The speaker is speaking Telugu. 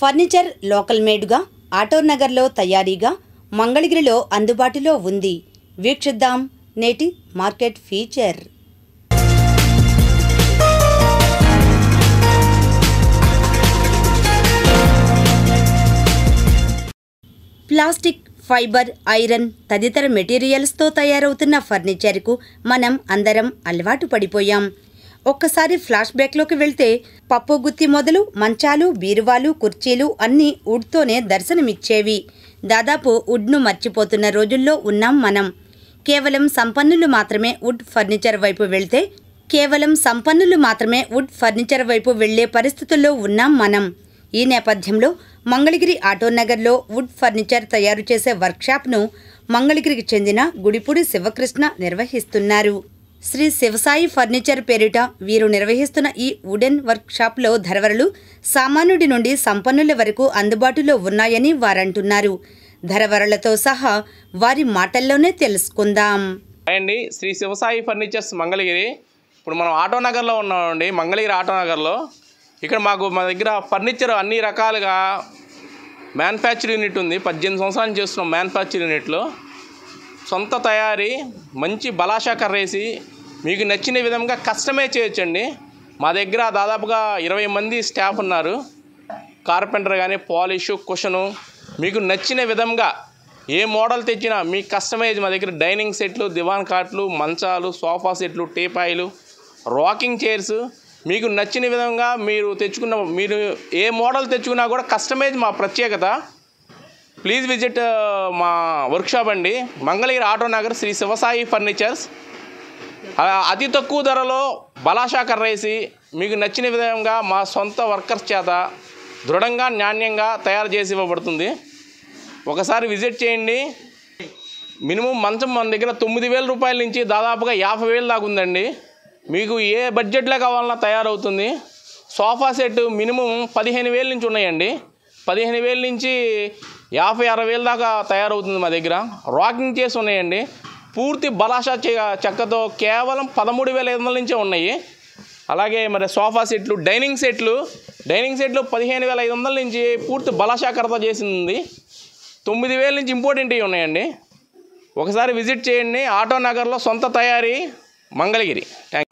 ఫర్నిచర్ లోకల్ మేడ్గా ఆటోనగర్లో తయారీగా మంగళగిరిలో అందుబాటులో ఉంది. వీక్షిద్దాం నేటి market feature. Plastic, fibre, iron తదితర మెటీరియల్స్తో తయారవుతున్న ఫర్నిచర్కు మనం అందరం అలవాటు పడిపోయాం. ఒక్కసారి ఫ్లాష్ బ్యాక్లోకి వెళ్తే పప్పుగుత్తి మొదలు మంచాలు, బీరువాలు, కుర్చీలు అన్నీ వుడ్తోనే దర్శనమిచ్చేవి. దాదాపు వుడ్ను మర్చిపోతున్న రోజుల్లో ఉన్నాం మనం. కేవలం సంపన్నులు మాత్రమే వుడ్ ఫర్నిచర్ వైపు వెళ్లే పరిస్థితుల్లో ఉన్నాం మనం. ఈ నేపథ్యంలో మంగళగిరి ఆటోనగర్లో వుడ్ ఫర్నిచర్ తయారు చేసే వర్క్షాప్ను మంగళగిరికి చెందిన గుడిపూడి శివకృష్ణ నిర్వహిస్తున్నారు. శ్రీ శివసాయి ఫర్నిచర్ పేరిట వీరు నిర్వహిస్తున్న ఈ వుడెన్ వర్క్షాప్లో ధరవరలు సామాన్యుడి నుండి సంపన్నుల వరకు అందుబాటులో ఉన్నాయని వారంటున్నారు. ధరవరలతో సహా వారి మాటల్లోనే తెలుసుకుందాం. అండి, శ్రీ శివసాయి ఫర్నిచర్స్ మంగళగిరి. ఇప్పుడు మనం ఆటోనగర్లో ఉన్నామండి. మంగళగిరి ఆటోనగర్లో ఇక్కడ మా దగ్గర ఫర్నిచర్ అన్ని రకాలుగా మ్యానుఫ్యాక్చర్ యూనిట్ ఉంది. 18 సంవత్సరాలు చేస్తున్నాం మ్యానుఫ్యాక్చర్ యూనిట్లో. సొంత తయారీ, మంచి బలాషా కర్రేసి మీకు నచ్చిన విధంగా కస్టమైజ్ చేయొచ్చండి. మా దగ్గర దాదాపుగా 20 మంది స్టాఫ్ ఉన్నారు. కార్పెంటర్ కానీ, పాలిష్, కుషను మీకు నచ్చిన విధంగా ఏ మోడల్ తెచ్చినా మీ కస్టమైజ్ మా దగ్గర డైనింగ్ సెట్లు, దివాన్ కాట్లు, మంచాలు, సోఫా సెట్లు, టీపాయిలు, రాకింగ్ చైర్స్ మీకు నచ్చిన విధంగా మీరు ఏ మోడల్ తెచ్చుకున్నా కూడా కస్టమైజ్ మా ప్రత్యేకత. ప్లీజ్ విజిట్ మా వర్క్షాప్ అండి, మంగళగిరి ఆటోనగర్ శ్రీ శివసాయి ఫర్నిచర్స్. అతి తక్కువ ధరలో బలాషా కర్రేసి మీకు నచ్చిన విధంగా మా సొంత వర్కర్స్ చేత దృఢంగా, నాణ్యంగా తయారు చేసి ఇవ్వబడుతుంది. ఒకసారి విజిట్ చేయండి. మినిమం మంచం మన దగ్గర 9,000 రూపాయల నుంచి దాదాపుగా 50,000 దాకా ఉందండి. మీకు ఏ బడ్జెట్లో కావాలన్నా తయారవుతుంది. సోఫా సెట్ మినిమం 15,000 నుంచి ఉన్నాయండి. 15,000 నుంచి 50,000-60,000 దాకా తయారవుతుంది మా దగ్గర. రాకింగ్ చైర్స్ ఉన్నాయండి. పూర్తి బలాషా చెక్కతో కేవలం 13,500 నుంచే ఉన్నాయి. అలాగే మరి సోఫా సెట్లు, డైనింగ్ సెట్లు 15,500 నుంచి పూర్తి బలాషా కర్రతో చేసింది. 9,000 నుంచి ఇంపార్టెంట్ ఉన్నాయండి. ఒకసారి విజిట్ చేయండి. ఆటోనగర్లో సొంత తయారీ మంగళగిరి. Thank you.